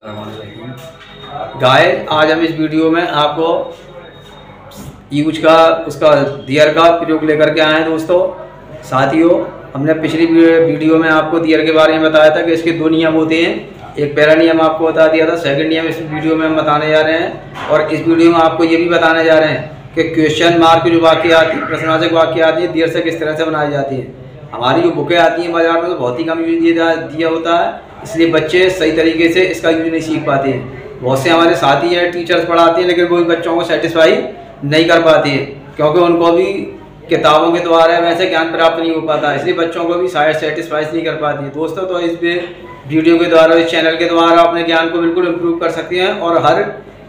गाय आज हम इस वीडियो में आपको यूज का उसका दियर का प्रयोग लेकर के आए हैं। दोस्तों साथियों, हमने पिछली वीडियो में आपको दियर के बारे में बताया था कि इसके दो नियम होते हैं। एक पहला नियम आपको बता दिया था, सेकंड नियम इस वीडियो में हम बताने जा रहे हैं। और इस वीडियो में आपको ये भी बताने जा रहे हैं कि क्वेश्चन मार्क जो वाक्य आती है, प्रश्नवाचक वाक्य आती है, दियर से किस तरह से बनाई जाती है। हमारी जो बुकें आती हैं बाजार में तो बहुत ही कम यूज दिया होता है, इसलिए बच्चे सही तरीके से इसका यूज नहीं सीख पाते हैं। बहुत से हमारे साथी हैं, टीचर्स पढ़ाते हैं, लेकिन कोई बच्चों को सेटिस्फाई नहीं कर पाते हैं, क्योंकि उनको भी किताबों के द्वारा वैसे ज्ञान प्राप्त नहीं हो पाता, इसलिए बच्चों को भी शायद सेटिस्फाई नहीं कर पाती है। दोस्तों तो इस वीडियो के द्वारा, इस चैनल के द्वारा अपने ज्ञान को बिल्कुल इम्प्रूव कर सकते हैं और हर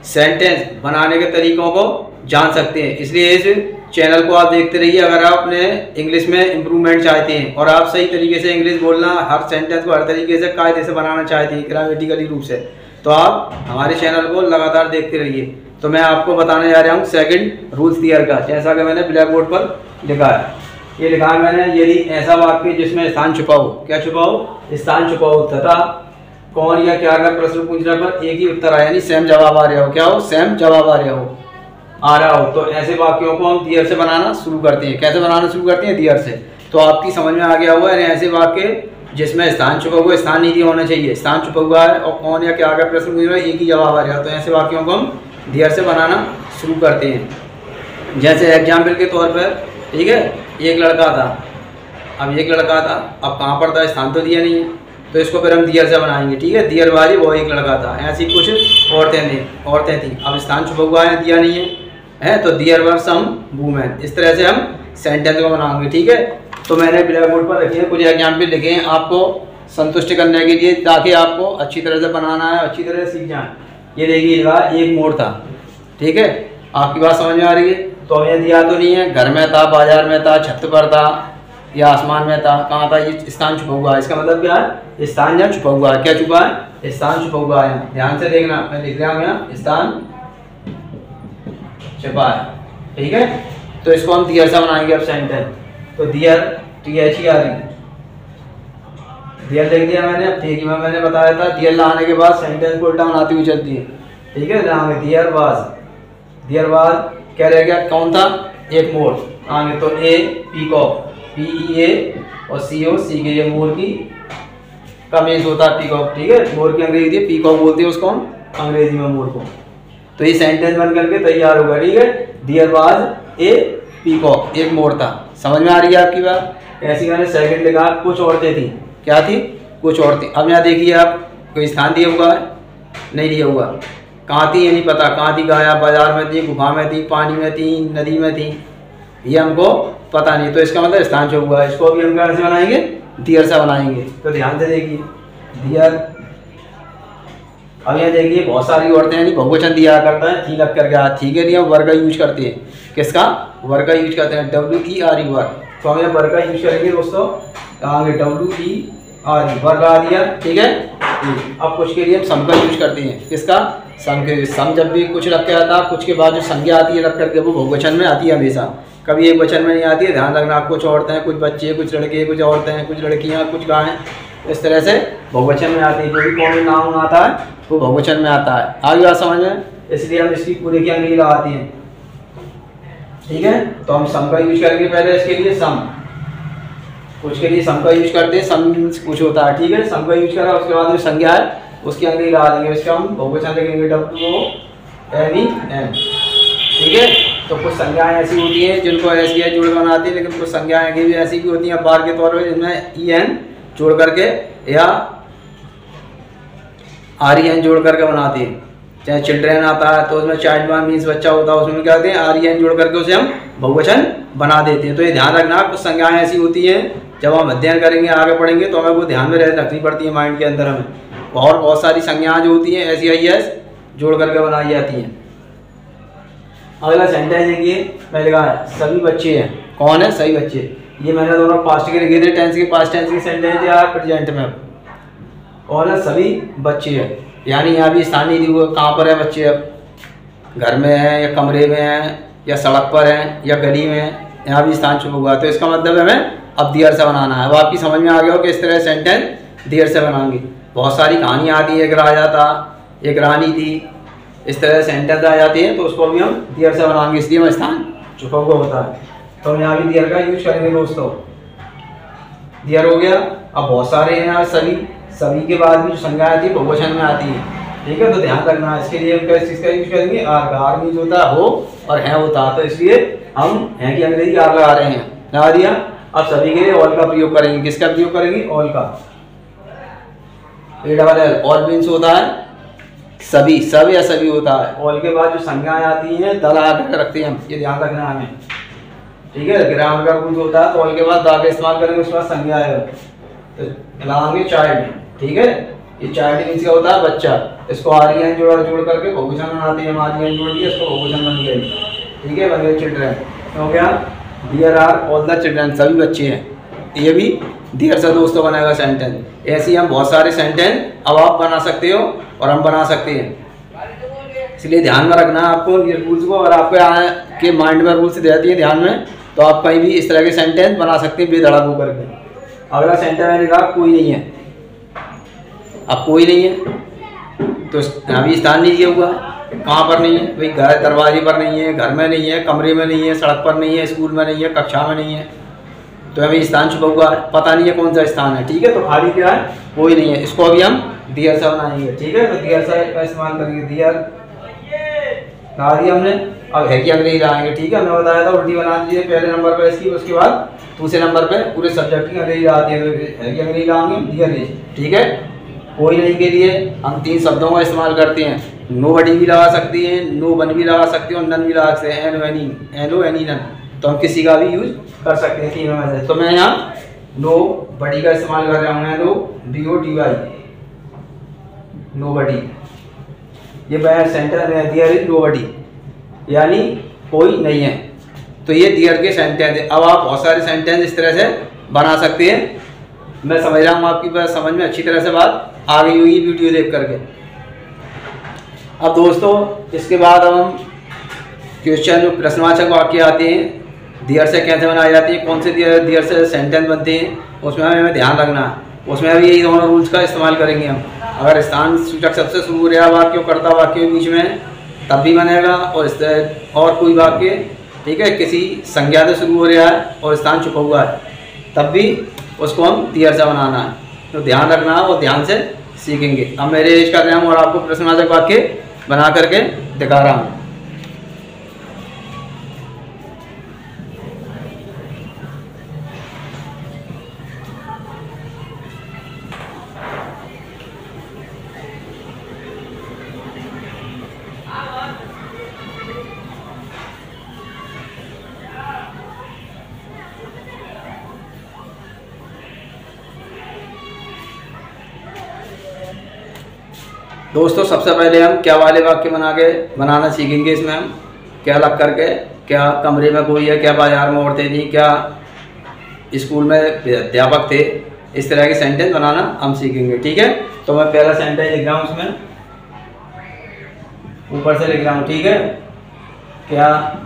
सेंटेंस बनाने के तरीकों को जान सकते हैं। इसलिए इस चैनल को आप देखते रहिए। अगर आप अपने इंग्लिश में इम्प्रूवमेंट चाहते हैं और आप सही तरीके से इंग्लिश बोलना, हर सेंटेंस को हर तरीके से कायदे से बनाना चाहते हैं ग्रामेटिकली रूप से, तो आप हमारे चैनल को लगातार देखते रहिए। तो मैं आपको बताने जा रहा हूँ सेकंड रूल्स दियर का, जैसा कि मैंने ब्लैक बोर्ड पर लिखा है। ये लिखा है मैंने, यदि ऐसा वाक्य जिसमें स्थान छुपा हो, क्या छुपा हो, स्थान छुपा हो, तथा कौन या क्या का प्रश्न पूछने पर एक ही उत्तर आया, यानी सेम जवाब आ रहा हो, क्या हो, सेम जवाब आ रहा हो, तो ऐसे वाक्यों को हम दियर से बनाना शुरू करते हैं। कैसे बनाना शुरू करते हैं? दियर से। तो आपकी समझ में आ गया हुआ है, ऐसे वाक्य जिसमें स्थान छुपा हुआ, स्थान नहीं दिया होना चाहिए, स्थान छुपा हुआ है और कौन या क्या का प्रश्न पूछ रहा है, एक ही जवाब आ रहा है, तो ऐसे वाक्यों को हम दियर से बनाना शुरू करते हैं। जैसे एग्जाम्पल के तौर पर, ठीक है, एक लड़का था, अब एक लड़का था, अब कहाँ पर था, स्थान तो दिया नहीं है, तो इसको फिर हम दियर से बनाएंगे। ठीक है, दियर वाली वो एक लड़का था, ऐसी कुछ औरतें थी, अब स्थान छुपा हुआ है, दिया नहीं है, तो दियर वर सम वुमेन, इस तरह से हम सेंटेंस को बनाएंगे। ठीक है, तो मैंने ब्लैक बोर्ड पर रखे हैं, कुछ एग्जाम्पल लिखे हैं आपको संतुष्ट करने के लिए, ताकि आपको अच्छी तरह से बनाना है, अच्छी तरह से सीख जाए। ये देखिए, एक मोर था, ठीक है, आपकी बात समझ में आ रही है। तो हमें दिया तो नहीं है, घर में था, बाजार में था, छत पर था या आसमान में था, कहाँ था, ये स्थान छुपा हुआ है। इसका मतलब क्या है, स्थान जहाँ छुपा हुआ है, क्या छुपा है, स्थान छुपा हुआ है। ध्यान से देखना, मैं लिख रहा हूँ यहाँ, स्थान छुपा है। ठीक है, तो इसको हम दियर से बनाएंगे अब सेंटेंस। तो दियर, दियर लिख दिया मैंने। अब ठीक है, मैंने बताया था दियर लाने के बाद सेंटेंस को उल्टा बनाती हुई चलती है। ठीक है, लाएंगे दियर वाज, क्या रह गया, कौन था, एक मोर, आगे तो ए पीकॉक, PEA और CO के ये मोर की कमीज होता है, पीकॉक। ठीक है, मोर की अंग्रेजी है पीकॉक बोलते हैं उसको हम अंग्रेजी में, मोर को। तो ये सेंटेंस बन करके तैयार होगा। ठीक है, दियर वाज ए पीकॉक, एक मोर था। समझ में आ रही है आपकी बात? ऐसी मैंने सेकंड लिखा, कुछ औरतें थी, क्या थी, कुछ औरतें। अब यहाँ देखिए, आप कोई स्थान दिया हुआ है, नहीं दिया हुआ, कहाँ थी ये नहीं पता, कहाँ थी, गाया बाजार में थी, गुफा में थी, पानी में थी, नदी में थी, ये हमको पता नहीं, तो इसका मतलब स्थान छुपा हुआ है। इसको भी हम कैसे बनाएंगे, दियर से बनाएंगे। तो ध्यान से देखिए, दियर। अब यहाँ देखिए, बहुत सारी औरतें नहीं, बहुवचन दिया करता है, थी लग करके, ठीक है, वर्ग का यूज करते हैं, किसका, वर्ग का यूज करते हैं, WERE वर्ग। तो हम यहाँ वर्ग का यूज करेंगे दोस्तों, आगे WERE वर्ग आ दिया। ठीक है, अब कुछ के लिए हम सम का यूज करते हैं, किसका, सम के। सम जब भी कुछ रख के आता है, कुछ के बाद जो संज्ञा आती है रख करके, वो बहुवचन में आती है हमेशा, कभी एक वचन में नहीं आती है। ध्यान रखना, कुछ औरतें, कुछ बच्चे, कुछ लड़के, कुछ औरतें, कुछ लड़कियां, कुछ गायें, इस तरह से बहुवचन में आती है। जो भी कौन नाउन आता है वो बहुवचन में आता है। आगे बात समझ में, इसलिए हम इसकी पूरे की अंग्रेजी लगाती हैं। ठीक है, तो हम सम का यूज करेंगे पहले इसके लिए, सम, कुछ के लिए सम का यूज करते हैं, सम कुछ होता है। ठीक है, सम का यूज करा, उसके बाद जो संज्ञा है उसकी अंग्रेजी लगा देंगे, इसका हम बहुवचन लिखेंगे WONEN। ठीक है, तो कुछ संज्ञाएं ऐसी होती हैं जिनको SEI जोड़ बनाती है, लेकिन कुछ संज्ञाएं भी ऐसी भी होती हैं बार के तौर पर, जिनमें EN जोड़ करके या REN जोड़ करके बनाती है। चाहे चिल्ड्रेन आता है तो उसमें चाइल्ड मीन्स बच्चा होता है, उसमें क्या कहते हैं, REN जोड़ करके उसे हम बहुवचन बना देते हैं। तो ये ध्यान रखना, कुछ संज्ञाएं ऐसी होती हैं जब हम अध्ययन करेंगे, आगे पढ़ेंगे, तो हमें वो ध्यान में रखनी पड़ती है माइंड के अंदर हमें। और बहुत सारी संज्ञाएं जो होती हैं SEIS जोड़ करके बनाई जाती हैं। अगला सेंटेंस देखिए, मैं लिखा है सभी बच्चे हैं, कौन है, सभी बच्चे। ये मैंने दोनों पास्ट के लिखे थे, टेंस के पास्ट टेंस के सेंटेंस या प्रेजेंट में, कौन है, सभी बच्चे हैं। यानी यहाँ भी स्थान नहीं दिया, कहाँ पर है बच्चे, अब घर में हैं या कमरे में हैं या सड़क पर हैं या गली में हैं, यहाँ भी स्थान छुपा हुआ है। तो इसका मतलब हमें अब दियर से बनाना है। अब आपकी समझ में आ गया हो कि इस तरह सेंटेंस दियर से बनाएंगे। बहुत सारी कहानियाँ आती है, एक राजा था, एक रानी थी, इस तरह से सेंटेंस आ जाते हैं तो उसको भी हम दियर से बनाएंगे, इसलिए हम स्थान छुपा हुआ होता है। तो हम यहाँ भी दियर का यूज करेंगे दोस्तों। दियर हो गया। अब बहुत सारे हैं यहाँ सभी के बाद भी जो संज्ञा आती है बहुवचन में आती है, ठीक है। तो ध्यान रखना है, इसके लिए हम किस चीज़ का यूज करेंगे, आर का। आर मीन्स होता है हो और है होता है, तो इसलिए हम है की अंग्रेजी आर लगा रहे हैं, लगा दिया। अब सभी के लिए ऑल का प्रयोग करेंगे। किसका प्रयोग करेंगे, ऑल का। ALL ऑल मीन्स होता है सभी, सब या सभी होता है। ऑल के बाद जो संज्ञाएं आती हैं द लगा कर रखते हैं हम, ये ध्यान रखना है हमें, ठीक है। ग्रामर का रूल होता है तो ऑल के बाद द का इस्तेमाल करेंगे, उसके बाद संज्ञा आएगा तो लगाएंगे चाइल्ड, ठीक है। ये चाइल्ड मीन्स क्या होता है, बच्चा। इसको आर्यन जोड़ करके बहुवचन बनाते हैं हम, आर्यन जोड़ दिया, इसको बहुवचन बन गया, ठीक है, बन गए चिल्ड्रन। हो गया dear are all the children, सभी बच्चे हैं। ये भी डियर से दोस्तों बनेगा सेंटेंस। ऐसे ही हम बहुत सारे सेंटेंस अब आप बना सकते हो और हम बना सकते हैं, इसलिए ध्यान में रखना है आपको ये रूल्स को। और आपके के माइंड में रूल्स रहती है ध्यान में, तो आप कहीं भी इस तरह के सेंटेंस बना सकते हैं बेधड़क होकर के। अगला सेंटेंस मैंने कहा कोई नहीं है। अब कोई नहीं है तो अभी स्थान नहीं दिया हुआ, कहाँ पर नहीं है भाई, घर दरवाजे पर नहीं है, घर में नहीं है, कमरे में नहीं है, सड़क पर नहीं है, स्कूल में नहीं है, कक्षा में नहीं है, तो अभी स्थान छुपा हुआ है, पता नहीं है कौन सा स्थान है, ठीक है। तो खाली क्या है, कोई नहीं है। इसको अभी हम दियर से बनाएंगे, ठीक है। तो दियर से का इस्तेमाल करेंगे, दियर लगा दिया हमने। अब है कि अंग्रेजी लगाएंगे, ठीक है। हमने बताया था उल्टी बना दीजिए पहले नंबर पर इसकी, उसके बाद दूसरे नंबर पे पूरे सब्जेक्ट की अंग्रेजी आती है, तो है कि अंग्रेजी लगाएंगे दियर, ठीक है। कोई नहीं के लिए हम 3 शब्दों का इस्तेमाल करते हैं। नोबडी भी लगा सकते हैं, नो वन भी लगा सकते हैं और नन भी लगा सकते हैं, एनो एनी नन। तो हम किसी का भी यूज कर सकते हैं तीनों में से। तो मैं यहाँ नो बडी का इस्तेमाल कर रहा हूँ, नो DODY, नोबडी। ये बैड सेंटेंस है, दियर इज नोबडी, यानी कोई नहीं है। तो ये दियर के सेंटेंस है। अब आप बहुत सारे सेंटेंस इस तरह से बना सकते हैं। मैं समझ रहा हूँ आपकी बात समझ में अच्छी तरह से बात आ गई होगी वीडियो देख करके। अब दोस्तों इसके बाद हम क्वेश्चन जो प्रश्नवाचक वाक्य आते हैं दियर से कैसे बनाए जाते हैं, कौन से दियर से सेंटेंस बनते हैं, उसमें हमें ध्यान रखना है। उसमें अभी यही दोनों रूल्स का इस्तेमाल करेंगे हम। अगर स्थान सूचक सबसे शुरू हो रहा वाक्य कर्ता वाक्य के बीच में तब भी बनेगा, और कोई वाक्य, ठीक है, किसी संज्ञा से शुरू हो रहा है और स्थान छुपा हुआ है तब भी उसको हम दियर से बनाना है। तो ध्यान रखना है और ध्यान से सीखेंगे। अब मैं रेज कर रहा हूँ और आपको प्रश्नवाचक वाक्य बना करके दिखा रहा हूँ। दोस्तों सबसे पहले हम क्या वाले वाक्य बनाना सीखेंगे। इसमें हम क्या लग करके, क्या कमरे में कोई है, क्या बाजार में औरतें थी, क्या स्कूल में अध्यापक थे, इस तरह के सेंटेंस बनाना हम सीखेंगे, ठीक है। तो मैं पहला सेंटेंस लिख रहा हूँ, उसमें ऊपर से लिख रहा हूँ, ठीक है। क्या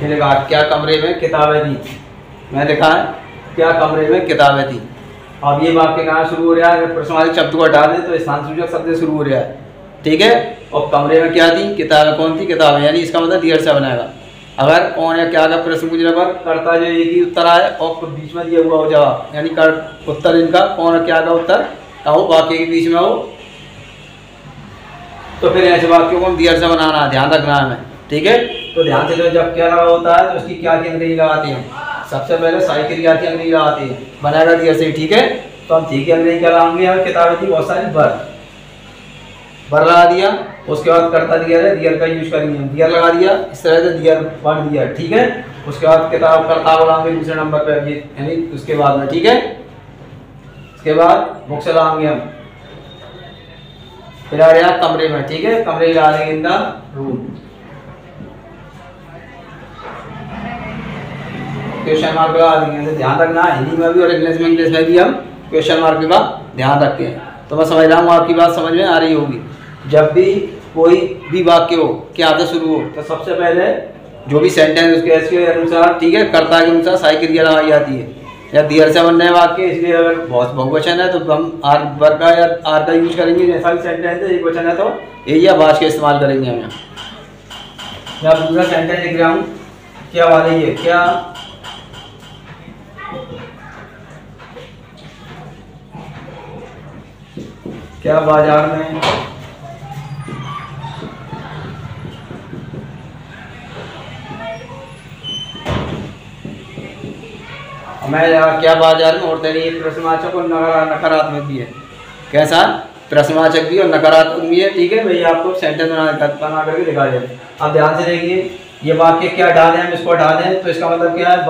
लिखा, क्या कमरे में किताबें थी। मैं लिखा है क्या कमरे में किताबें थी। अब ये वाक्य कहाँ शुरू हो रहा है, अगर प्रश्नवाचक शब्द को हटा दें तो स्थान सूचक शब्द से शुरू हो रहा है, ठीक है। और कमरे में क्या थी, किताबें। कौन थी, किताबें, यानी इसका मतलब दियर से बनाएगा। अगर कौन या क्या का प्रश्न पूछने पर कर्ता जो एक ही उत्तर आए और बीच में दिया हुआ हो जवाब, यानी उत्तर इनका कौन और क्या का उत्तर हो वाक्य के बीच में हो, तो फिर ऐसे वाक्यों को हम दियर से बनाना है, ध्यान रखना है हमें, ठीक है। तो ध्यान से, जब क्या लगा होता है तो उसकी क्या की अंग्रेजी लगाते हैं, सबसे पहले साई क्रिया की अंग्रेजी लगाते हैं, बनाएगा दियर से, ठीक है। तो हम ठीक है अंग्रेजी क्या लगाएंगे, और किताबें थी बहुत सारी, बर लगा दिया। उसके बाद कर्ता दियर है, दियर का यूज करेंगे हम, दियर लगा दिया, इस तरह से दियर वर्ड दिया, ठीक है। उसके बाद किताब कर्ता लगाएंगे दूसरे नंबर पर, यानी उसके बाद में, ठीक है। उसके बाद बुक्स लगाएंगे हम, फिर आ गया कमरे में, ठीक है, कमरे लगा देंगे in the room. Question mark लगा देंगे, ध्यान रखना हिंदी में भी और इंग्लिश में भी हम क्वेश्चन मार्क का ध्यान रखते हैं। तो मैं समझ रहा हूँ आपकी बात समझ में आ रही होगी। जब भी कोई भी वाक्य हो क्या से शुरू हो तो सबसे पहले जो भी सेंटेंस उसके इसके अनुसार, ठीक है, कर्ता के अनुसार सहायक क्रिया लगाई जाती है। या देर से बनने वाक्य, इसलिए अगर बहुत बहुवचन है तो हम आर वर्ग का या आर का यूज करेंगे। जैसा भी सेंटेंस है एक वचन है तो ए या वाच का इस्तेमाल करेंगे हम। या दूसरा सेंटेंस लिख रहा हूँ, क्या वाले ये क्या बाजार में क्या बाजार में औरतें नहीं, प्रश्नवाचक और नकारात्मक भी है। कैसा? प्रश्नवाचक भी और नकारात्मक भी है, ठीक है। मैं ये आपको सेंटेंस बना करके दिखा दें। अब ध्यान से देखिए, ये वाक्य क्या हटा दें हम, इसको हटा दें तो इसका मतलब क्या है,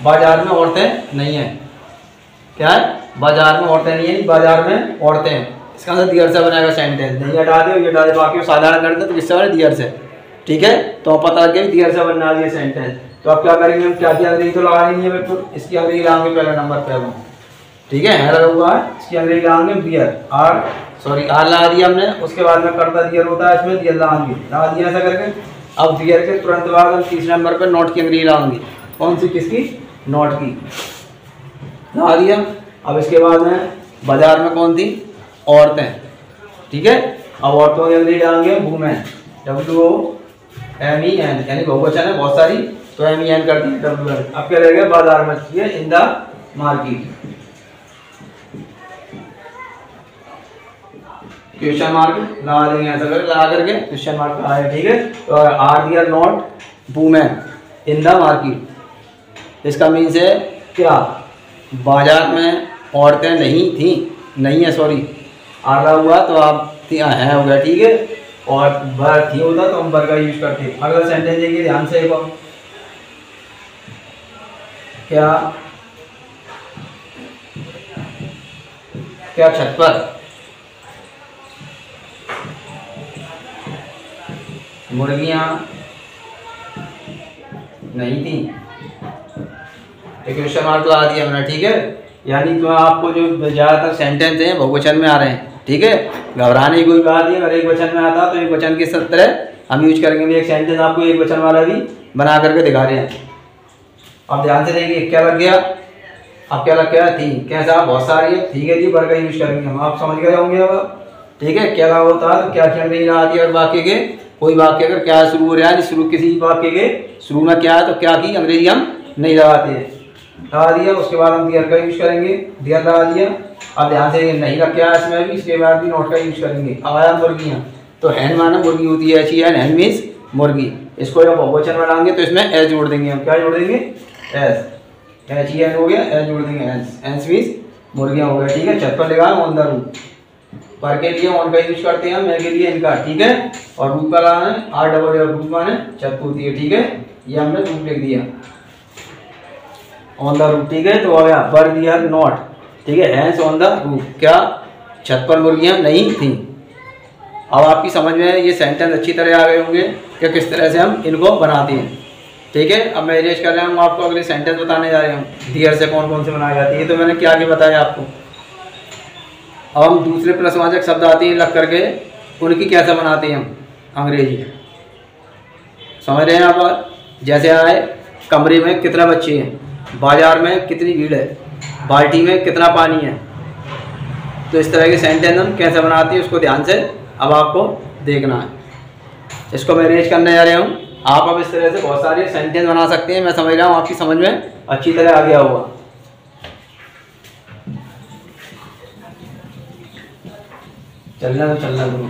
बाजार में औरतें नहीं है। क्या है? बाजार में औरतें नहीं है, बाजार में औरतें हैं। इसका मतलब दियर से बनाएगा सेंटेंस। नहीं हटा दे, ये हटा दे, वाक्य को साधारण कर दे तो किससे बने, दियर से, ठीक है। तो पता लग गया दियर से बनना है सेंटेंस। तो अब क्या करेंगे हम, क्या की अंग्रेजी तो लगा नहीं है बिल्कुल, इसकी अंग्रेजी लगाएंगे पहले नंबर पे हम, ठीक है। लगा हुआ है, इसकी अंग्रेजी लगाएंगे दियर, आर लगा दिया हमने। उसके बाद में करता दियर होता है, इसमें दियर लगा दिया ऐसा करके। अब दियर के तुरंत बाद हम तीसरे नंबर पर नोट की अंग्रेजी लगाएंगे। कौन सी? किसकी? नोट की लगा दिया। अब इसके बाद में बाजार में कौन थी? औरतें, ठीक है। अब औरतों की अंग्रेजी लगाएंगे वुमेन, WOMEN, यानी बहुवचन है बहुत सारी तो MEN कर दी WN। अब क्या रहेगा, बाजार में, इन द मार्केट, क्वेश्चन मार्क लगा देंगे ऐसा करके, लगा करके क्वेश्चन मार्क आया, ठीक है। तो are there not women in the market, इसका मीन्स है क्या, बाजार में औरतें नहीं थी, नहीं है, सॉरी आर लगा हुआ तो आप है हो गया, ठीक है। और वर थी होता तो हम वर का यूज करते। अगला सेंटेंस देखिए ध्यान से, क्या छत पर मुर्गियां नहीं थी, एक क्वेश्चन मार्क लगा दिया मैंने, ठीक है। यानी तो आपको जो ज़्यादातर सेंटेंस हैं बहुवचन में आ रहे हैं, ठीक है। घबराने की कोई बात नहीं, अगर एक वचन में आता तो एक वचन के तरह हम यूज करेंगे। एक सेंटेंस आपको एक वचन वाला भी बना करके दिखा रहे हैं। अब ध्यान से देखिए क्या लग गया, अब क्या लग गया, थी, कैसा, बहुत सारी है, ठीक है जी, वर्ग का यूज करेंगे हम, आप समझ गए होंगे अब, ठीक है। क्या होता है तो क्या क्या नहीं आती है, और वाक्य के कोई वाक्य अगर क्या शुरू हो रहा है, शुरू किसी वाक्य के शुरू में क्या है तो क्या की अंग्रेजी हम नहीं लगाते हैं, लगा दिया। उसके बाद हम दियर का यूज करेंगे, दियर लगा दिया। अब ध्यान से नहीं रख गया इसमें भी, इसके बाद भी नोट का यूज करेंगे। अब आया मुर्गियाँ, तो हैन माना मुर्गी होती है, HEN, हैन मीन्स मुर्गी। इसको जब बहुवचन बनाएंगे तो इसमें एस जोड़ देंगे हम, क्या जोड़ देंगे, एस, HEN हो गया, एस जोड़ देंगे, एस मीन्स मुर्गियाँ हो गया, ठीक है। छत पर लगाए ऑन द रूफ, पर के लिए ऑन का यूज करते हैं, मैं के लिए इनका, ठीक है। और रूफ का लगाना है ROOF, रूफ माने छत होती है, ठीक है। ये हमने रूफ लिख दिया, ऑन द रूफ, ठीक है। तो आ गया पर दियर नॉट, ठीक है, हैंस ऑन द रूफ, क्या छत पर मुर्गियां नहीं थी। अब आपकी समझ में ये सेंटेंस अच्छी तरह आ गए होंगे कि किस तरह से हम इनको बनाते हैं, ठीक है। अब मैं इरेज कर रहा हूँ, आपको अगले सेंटेंस बताने जा रहा हूँ दियर से कौन कौन से बनाई जाती है। तो मैंने क्या आगे बताया आपको। अब हम दूसरे प्रश्नवाचक शब्द आते हैं लग करके, उनकी कैसे बनाते हैं हम अंग्रेजी, समझ रहे हैं आप। जैसे आए, कमरे में कितना बच्चे हैं, बाजार में कितनी भीड़ है, बाल्टी में कितना पानी है। तो इस तरह के सेंटेंस हम कैसे बनाते हैं उसको ध्यान से अब आपको देखना है। इसको मैं अरेंज करने जा रहा हूँ। आप अब इस तरह से बहुत सारे सेंटेंस बना सकते हैं। मैं समझ रहा हूँ आपकी समझ में अच्छी तरह आ गया होगा। चलना तो चलना गुरु।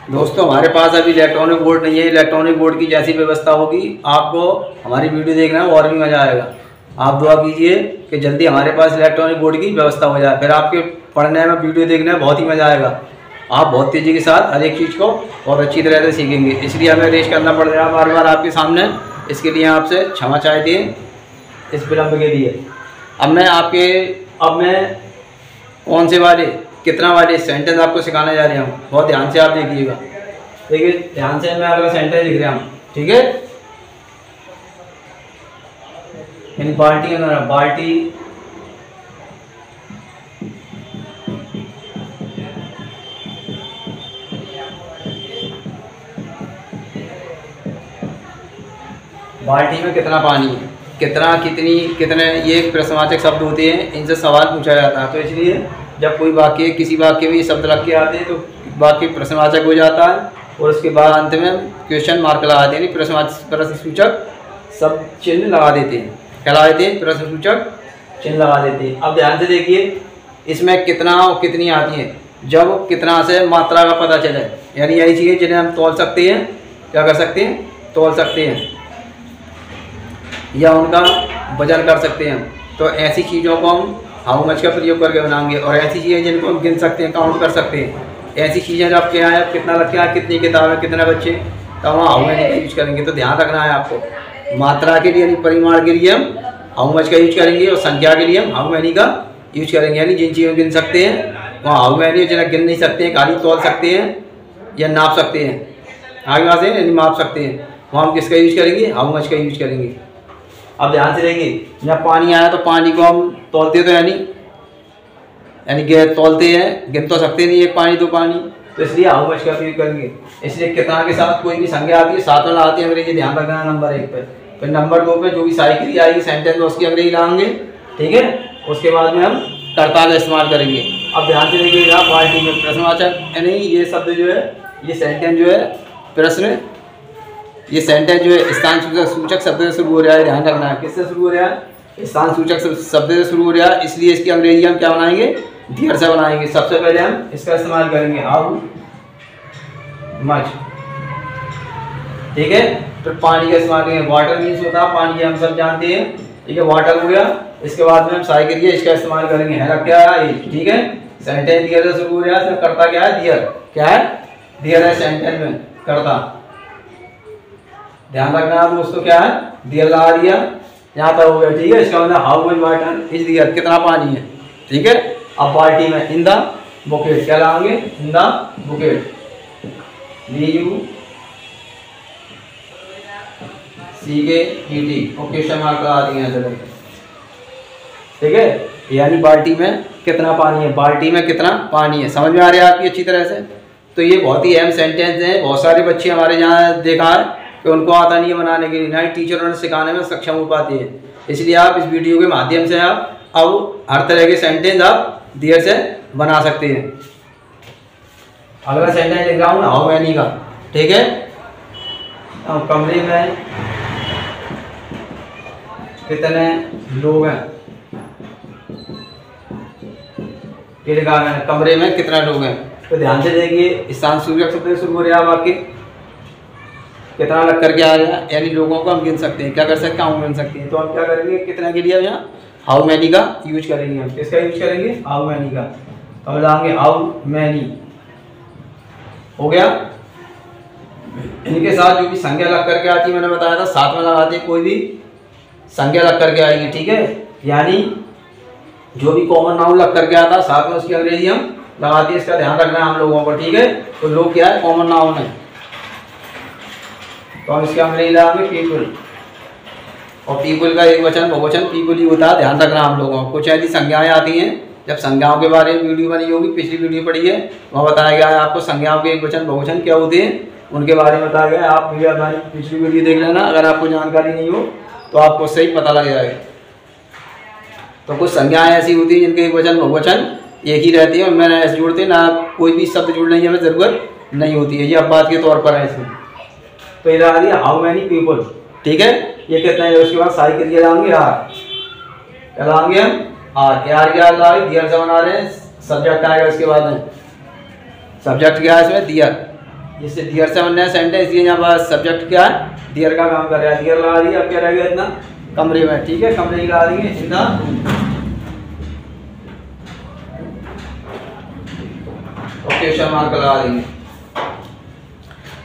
दोस्तों हमारे पास अभी इलेक्ट्रॉनिक बोर्ड नहीं है। इलेक्ट्रॉनिक बोर्ड की जैसी व्यवस्था होगी आपको हमारी वीडियो देखना है और भी मज़ा आएगा। आप दुआ कीजिए कि जल्दी हमारे पास इलेक्ट्रॉनिक बोर्ड की व्यवस्था हो जाए, फिर आपके पढ़ने में वीडियो देखने में बहुत ही मज़ा आएगा। आप बहुत तेज़ी के साथ हर एक चीज़ को और अच्छी तरह से सीखेंगे। इसलिए हमें रेस करना पड़ रहा है बार बार आपके सामने। इसके लिए आपसे क्षमा चाहते हैं। इस विलंब के लिए। अब मैं कौन से वाले कितना वाले सेंटेंस आपको सिखाने जा रहा हूँ, बहुत ध्यान से आप देखिएगा। देखिए ध्यान से मैं अगला सेंटेंस लिख रहा हूँ, ठीक है। इन बाल्टी बाल्टी में कितना पानी है, कितना, कितनी, कितने, ये प्रश्नवाचक शब्द होते हैं, इनसे सवाल पूछा जाता है। तो इसलिए जब कोई वाक्य, किसी वाक्य में ये शब्द लग के आते हैं तो वाक्य प्रश्नवाचक हो जाता है, और उसके बाद अंत में क्वेश्चन मार्क लगा देते हैं, प्रश्न सूचक शब्द चिन्ह लगा देते हैं। क्या लगा देते हैं? प्रश्न सूचक चिन्ह लगा देते हैं। अब ध्यान से देखिए, इसमें कितना और कितनी आती है। जब कितना से मात्रा का पता चले, यानी यही चीज़ें जिन्हें हम तौल सकते हैं, क्या कर सकते हैं? तौल सकते हैं या उनका वजन कर सकते हैं। तो ऐसी चीज़ों को हम हाउ मच का प्रयोग करके बनाएंगे, और ऐसी चीज़ें जिनको हम गिन सकते हैं, काउंट कर सकते हैं, ऐसी चीज़ें जब क्या है, कितना रखे हैं, कितनी किताबें, कितने बच्चे, तब हम हाउ मैनी का यूज करेंगे। तो ध्यान रखना है आपको, मात्रा के लिए यानी परिमाण के लिए हम हाउ मच का यूज करेंगे, और संख्या के लिए हम हाउ मैनी का यूज करेंगे। यानी जिन चीज़ों को गिन सकते हैं वहाँ हाउ मैनी, जिन्हें गिन नहीं सकते हैं, खाली तौल सकते हैं या नाप सकते हैं, आगे वहाँ से यानी माप सकते हैं, वहाँ हम किसका यूज करेंगे? हाउ मच का यूज करेंगे। अब ध्यान से देखिए, जब पानी आया तो पानी को हम तौलते तो यानी तौलते हैं, गिन तो सकते नहीं एक पानी दो पानी, तो इसलिए हाउ मच का प्रयोग करेंगे। इसलिए कितना के साथ कोई भी संख्या आती है साथ में लगाती है अंग्रेजी, ध्यान रखना है नंबर 1 पे। फिर नंबर 2 पे जो भी सारी क्रिया आएगी सेंटेंस में उसकी अंग्रेजी लगाएंगे, ठीक है। उसके बाद में हम कर्ता का इस्तेमाल करेंगे। अब ध्यान से देखिएगा, बाल्टी में प्रश्नवाचक यानी ये शब्द जो है, ये सेंटेंस जो है प्रश्न, ये सेंटेंस जो है स्थान सूचक शब्द से शुरू हो रहा है। ध्यान रखना है, किससे शुरू हो रहा है? स्थान सूचक शब्द से शुरू हो रहा है, इसलिए इसकी अंग्रेजी हम क्या बनाएंगे? देयर से बनाएंगे। सबसे पहले हम इसका इस्तेमाल करेंगे हाउ मच, ठीक है। फिर पानी का इस्तेमाल करेंगे, वाटर मीन्स होता है पानी, हम सब जानते हैं, ठीक है, वाटर हो गया। इसके बाद में हम सारी करिए इसका इस्तेमाल करेंगे, है ना, क्या है, ठीक है। सेंटेंस देयर से शुरू हो रहा है, करता क्या है? देयर, क्या है? देयर है सेंटेंस में करता। ध्यान रखना है दोस्तों, क्या है? देयर लगा दिया, यहाँ तक हो गया, ठीक है। इसका मतलब how much water is there, कितना पानी है, ठीक है। अब बाल्टी में इन द बुकेट, क्या लगाएंगे? इन द बुकेट, BUCKET, और क्वेश्चन मार्क लगा दिए, ठीक है। यानी बाल्टी में कितना पानी है, बाल्टी में कितना पानी है, समझ में आ रहा है आपकी अच्छी तरह से। तो ये बहुत ही अहम सेंटेंस है। बहुत सारे बच्चे हमारे यहाँ देखा है कि उनको आता नहीं है बनाने के लिए, ना ही टीचरों ने सिखाने में सक्षम हो पाते हैं। इसलिए आप इस वीडियो के माध्यम से आप अब हर तरह के सेंटेंस आप देयर से बना सकते हैं। अगला सेंटेंस लिख रहा हूँ हाउ मैनी का, ठीक है। कमरे में कितने लोग हैं, ये लिखा है कमरे में कितने लोग हैं। तो ध्यान से देखिए, स्थान सूचक शब्द से शुरू हो रहा है वाक्य, कितना लग करके आ रहा है, यानी लोगों को हम गिन सकते हैं, क्या कर सकते हैं? हम गिन सकते हैं। तो हम क्या करेंगे? कितना के लिए यहाँ हाउ मैनी का यूज करेंगे, हम किसका यूज करेंगे? हाउ मैनी का। तो हम लगाएंगे हाउ मैनी, हो गया। इनके साथ जो भी संख्या लग करके आती है, मैंने बताया था साथ में लगाते हैं, कोई भी संख्या लग करके आएगी, ठीक है। यानी जो भी कॉमन नाउन लग करके आता है साथ में उसकी अंग्रेजी हम लगाते हैं, इसका ध्यान रखना है हम लोगों को, ठीक है। तो लोग क्या है? कॉमन नाउन है, तो हम इसके अंग्रेजी लगाएंगे पीपल, और पीपल का एक वचन बहुवचन पीपल ही होता है, ध्यान रखना हम लोगों को। कुछ ऐसी संज्ञाएं आती हैं, जब संज्ञाओं के बारे में वीडियो बनी होगी, पिछली वीडियो पढ़ी है, वहाँ बताया गया है आपको संज्ञाओं के एक वचन बहुवचन क्या होते हैं, उनके बारे में बताया गया है। आप हमारी पिछली वीडियो देख लेना, अगर आपको जानकारी नहीं हो तो आपको सही पता लग जाएगा। तो कुछ संज्ञाएं ऐसी होती हैं जिनके एक वचन बहुवचन एक ही रहती है, उनमें ऐसे जोड़ते ना, कोई भी शब्द जोड़ने की हमें जरूरत नहीं होती है, ये अब बात के तौर पर है इसमें। तो ये लगा दिया हाउ मैनी पीपल, ठीक है। ये कितना है? उसके बाद सारी क्रिया लगाएंगे आर, क्या लगाएंगे हम? आर। आर क्या लगा? दियर से बना रहे हैं, सब्जेक्ट आएगा इसके बाद में। सब्जेक्ट क्या है इसमें? दियर, जिससे दियर से बनना है सेंटेंस, इसलिए यहाँ पर सब्जेक्ट क्या है? दियर का काम कर रहा है। दियर लगा दिया, अब क्या रह गया इतना? कमरे में, ठीक है। कमरे की लगा देंगे इन द, और क्वेश्चन मार्क लगा देंगे।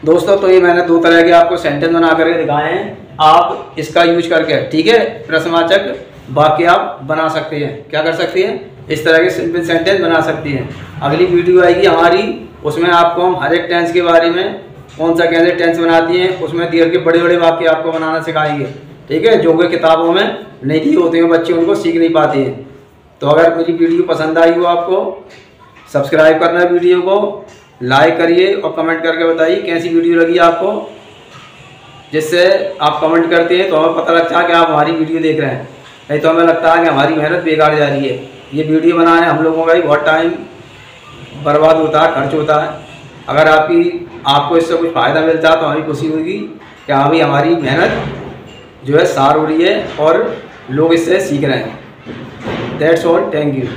दोस्तों तो ये मैंने दो तरह के आपको सेंटेंस बना करके दिखाए हैं, आप इसका यूज करके, ठीक है, प्रश्नवाचक वाक्य आप बना सकते हैं। क्या कर सकते हैं? इस तरह के सिंपल सेंटेंस बना सकते हैं। अगली वीडियो आएगी हमारी, उसमें आपको हम हर एक टेंस के बारे में, कौन सा कैसे टेंस बनाती हैं, उसमें दियर के बड़े बड़े वाक्य आपको बनाना सिखाएंगे, ठीक है, जो कि किताबों में नहीं दिए होते हैं, बच्चे उनको सीख नहीं पाते हैं। तो अगर मेरी वीडियो पसंद आई हो आपको, सब्सक्राइब करना है, वीडियो को लाइक करिए और कमेंट करके बताइए कैसी वीडियो लगी आपको। जिससे आप कमेंट करते हैं तो हमें पता लगता है कि आप हमारी वीडियो देख रहे हैं, नहीं तो हमें लगता है कि हमारी मेहनत बेकार जा रही है। ये वीडियो बनाने हम लोगों का ही बहुत टाइम बर्बाद होता है, खर्च होता है। अगर आपको इससे कुछ फ़ायदा मिलता है तो हमें खुशी होगी कि हाँ भाई हमारी मेहनत जो है सार हो रही है और लोग इससे सीख रहे हैं। That's all, thank you.